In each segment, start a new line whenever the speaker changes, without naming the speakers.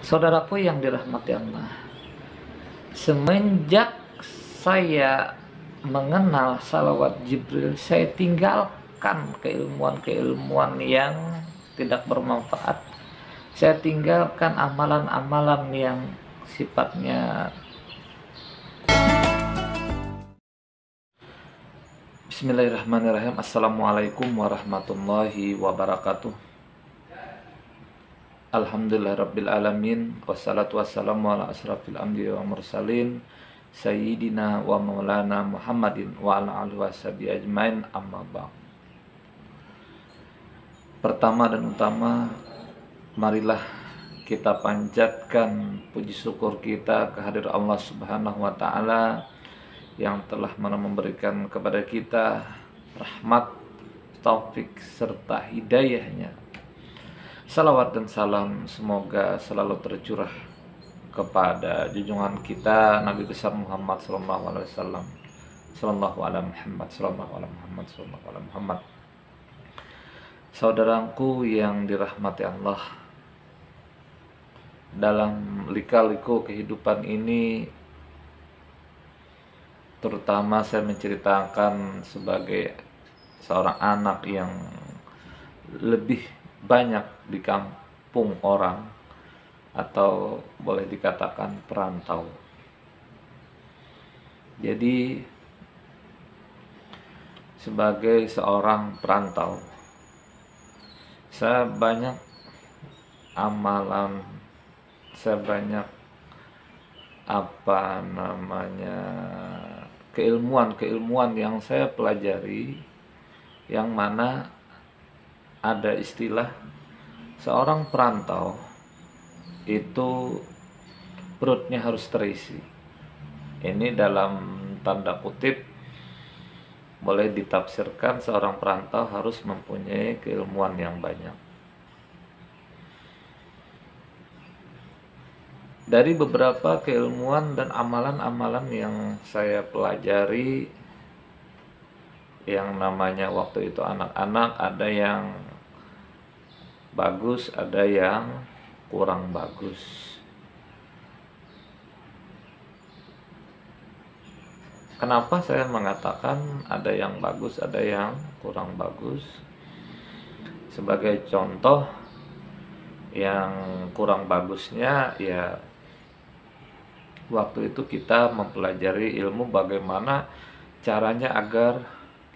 Saudaraku yang dirahmati Allah, semenjak saya mengenal salawat Jibril, saya tinggalkan keilmuan-keilmuan yang tidak bermanfaat. Saya tinggalkan amalan-amalan yang sifatnya. Bismillahirrahmanirrahim. Assalamualaikum warahmatullahi wabarakatuh. Alhamdulillahirabbil alamin, wassalatu wassalamu ala asrafil anbiya wa mursalin sayyidina wa maulana Muhammadin wa ala alihi washabihi ajmain, amma ba'd. Pertama dan utama, marilah kita panjatkan puji syukur kita kehadirat Allah Subhanahu wa taala yang telah memberikan kepada kita rahmat, taufik serta hidayahnya. Salawat dan salam semoga selalu tercurah kepada junjungan kita Nabi besar Muhammad sallallahu alaihi wasallam, sallallahu alaihi Muhammad, sallallahu alaihi Muhammad, sallallahu alaihi Muhammad. Saudaraku yang dirahmati Allah, dalam lika-liku kehidupan ini, terutama saya menceritakan sebagai seorang anak yang lebih banyak di kampung orang, atau boleh dikatakan perantau. Jadi sebagai seorang perantau, saya banyak amalan, saya banyak keilmuan yang saya pelajari, yang mana ada istilah seorang perantau itu perutnya harus terisi. Ini dalam tanda kutip boleh ditafsirkan seorang perantau harus mempunyai keilmuan yang banyak. Dari beberapa keilmuan dan amalan-amalan yang saya pelajari, yang namanya waktu itu anak-anak, ada yang bagus, ada yang kurang bagus. Kenapa saya mengatakan ada yang bagus, ada yang kurang bagus? Sebagai contoh, yang kurang bagusnya ya waktu itu kita mempelajari ilmu bagaimana caranya agar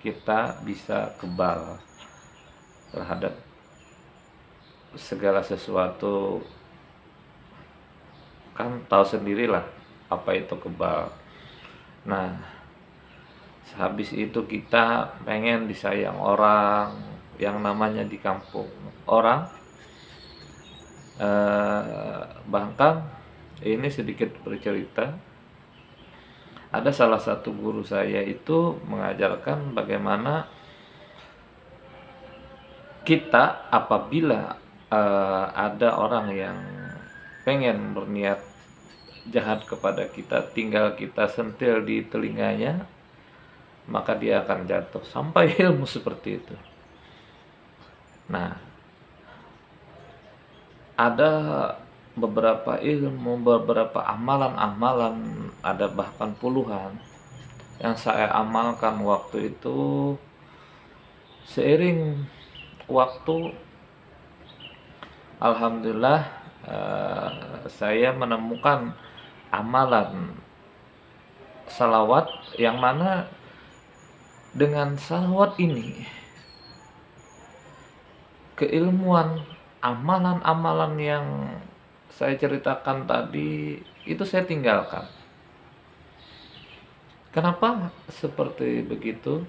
kita bisa kebal terhadap segala sesuatu. Kan tahu sendirilah apa itu kebal. Nah, habis itu kita pengen disayang orang, yang namanya di kampung orang. Bahkan ini sedikit bercerita, ada salah satu guru saya itu mengajarkan bagaimana kita apabila ada orang yang pengen berniat jahat kepada kita, tinggal kita sentil di telinganya, maka dia akan jatuh. Sampai ilmu seperti itu. Nah, ada beberapa ilmu, beberapa amalan-amalan, ada bahkan puluhan yang saya amalkan waktu itu. Seiring waktu, alhamdulillah, saya menemukan amalan salawat yang mana dengan salawat ini keilmuan amalan-amalan yang saya ceritakan tadi itu saya tinggalkan. Kenapa seperti begitu?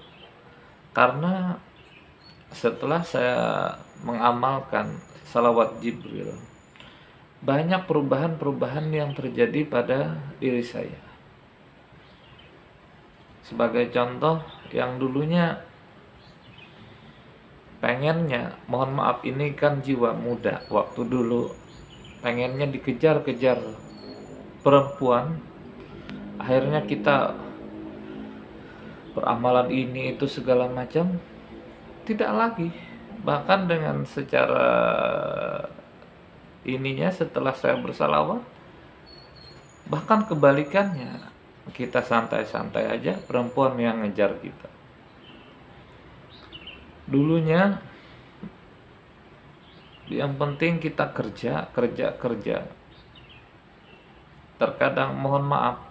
Karena setelah saya mengamalkan salawat Jibril, banyak perubahan-perubahan yang terjadi pada diri saya. Sebagai contoh, yang dulunya pengennya, mohon maaf, ini kan jiwa muda, waktu dulu pengennya dikejar-kejar perempuan, akhirnya kita peramalan ini itu segala macam, tidak lagi. Bahkan dengan secara ininya setelah saya bersalawat. Bahkan kebalikannya, kita santai-santai aja, perempuan yang ngejar kita. Dulunya yang penting kita kerja. Terkadang mohon maaf,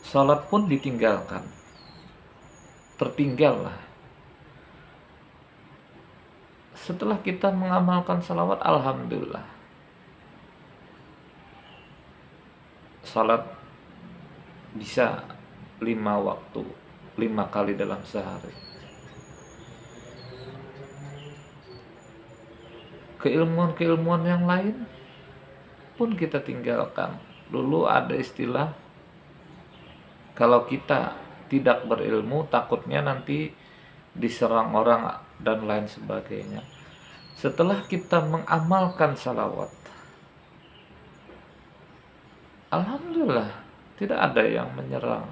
salat pun ditinggalkan, tertinggal lah. Setelah kita mengamalkan salawat, alhamdulillah, salat bisa 5 waktu, 5 kali dalam sehari. Keilmuan-keilmuan yang lain pun kita tinggalkan. Dulu ada istilah, kalau kita tidak berilmu takutnya nanti diserang orang dan lain sebagainya. Setelah kita mengamalkan salawat, alhamdulillah tidak ada yang menyerang.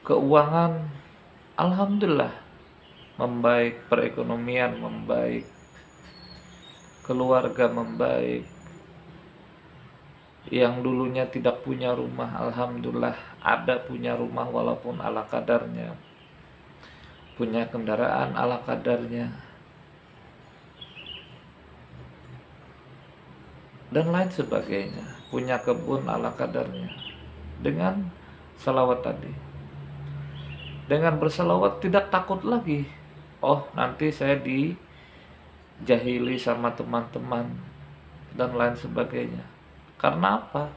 Keuangan alhamdulillah membaik, perekonomian membaik, keluarga membaik. Yang dulunya tidak punya rumah, alhamdulillah ada punya rumah walaupun ala kadarnya, punya kendaraan ala kadarnya, dan lain sebagainya, punya kebun ala kadarnya. Dengan salawat tadi, dengan bersalawat tidak takut lagi, oh nanti saya dijahili sama teman-teman dan lain sebagainya. Karena apa?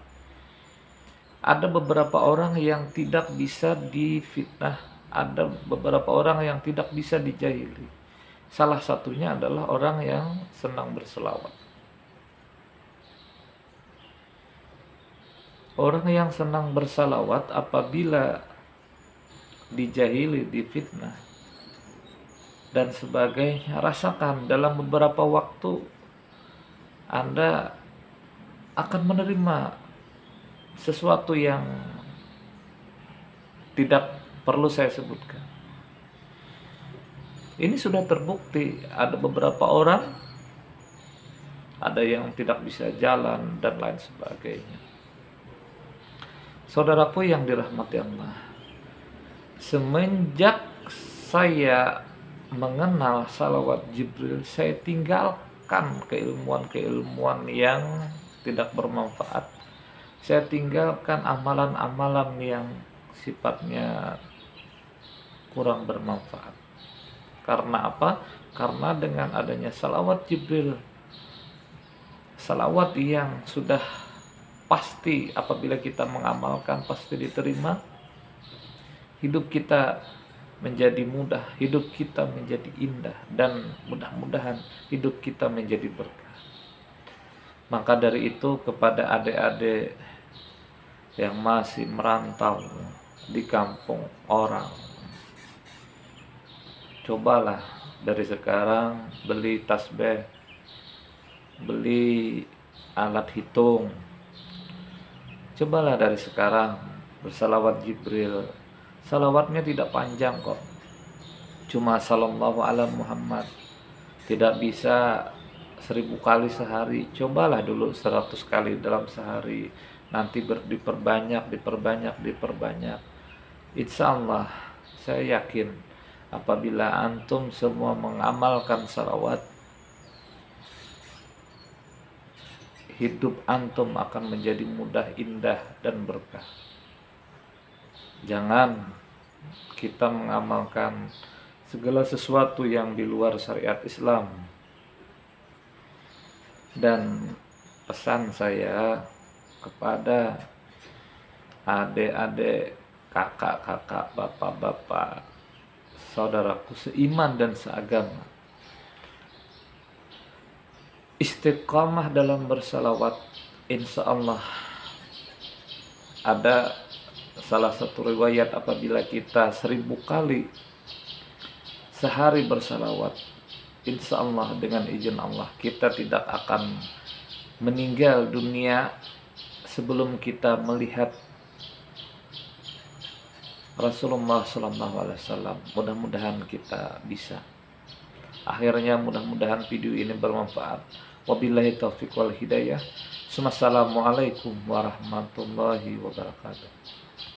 Ada beberapa orang yang tidak bisa difitnah, ada beberapa orang yang tidak bisa dijahili. Salah satunya adalah orang yang senang berselawat. Orang yang senang bersalawat apabila dijahili, difitnah dan sebagainya, rasakan dalam beberapa waktu Anda akan menerima sesuatu yang tidak perlu saya sebutkan. Ini sudah terbukti. Ada beberapa orang, ada yang tidak bisa jalan dan lain sebagainya. Saudaraku yang dirahmati Allah, semenjak saya mengenal salawat Jibril, saya tinggalkan keilmuan-keilmuan yang tidak bermanfaat. Saya tinggalkan amalan-amalan yang sifatnya kurang bermanfaat. Karena apa? Karena dengan adanya salawat Jibril, salawat yang sudah pasti apabila kita mengamalkan pasti diterima, hidup kita menjadi mudah, hidup kita menjadi indah, dan mudah-mudahan hidup kita menjadi berkah. Maka dari itu, kepada adik-adik yang masih merantau di kampung orang, cobalah dari sekarang beli tasbih, beli alat hitung. Cobalah dari sekarang bersalawat Jibril. Salawatnya tidak panjang kok, cuma sallallahu ala Muhammad. Tidak bisa 1000 kali sehari, cobalah dulu 100 kali dalam sehari, nanti diperbanyak. Insya Allah saya yakin apabila antum semua mengamalkan salawat, hidup antum akan menjadi mudah, indah, dan berkah. Jangan kita mengamalkan segala sesuatu yang di luar syariat Islam. Dan pesan saya kepada adik-adik, kakak-kakak, bapak-bapak, saudaraku seiman dan seagama, istiqamah dalam bersalawat. Insya Allah ada salah satu riwayat, apabila kita 1000 kali sehari bersalawat, insya Allah dengan izin Allah kita tidak akan meninggal dunia sebelum kita melihat Rasulullah SAW. Mudah-mudahan kita bisa. Akhirnya mudah-mudahan video ini bermanfaat. Wabillahi taufiq wal hidayah. Wassalamualaikum warahmatullahi wabarakatuh.